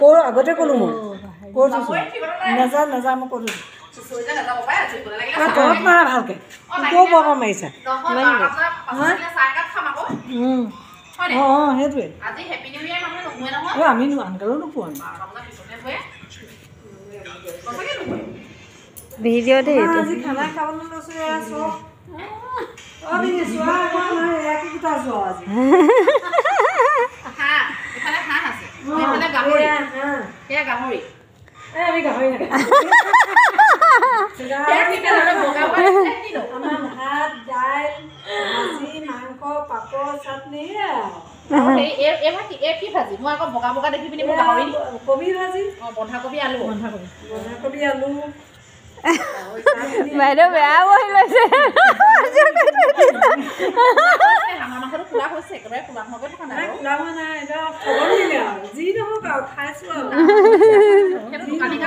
কৰ আগতে ক'লোঁ মই কৈ থৈছোঁ নাযা মই কৈ থৈছোঁ তলত মাৰা ভালকৈ কৰ বৰ মাৰিছা অঁ সেইটোৱে আমি আনকালেও নোপোৱা ভিডিঅ' দেই আজি খানা খাবলৈ লৈছোঁ ভাত দাইল ভাজি মাংস পাপৰ চাটনি কবি ভাজি বন্ধাকবি আলু বাইদেউ বেয়া বহি লৈছে যি নহওক আৰু খাইছোঁ আৰু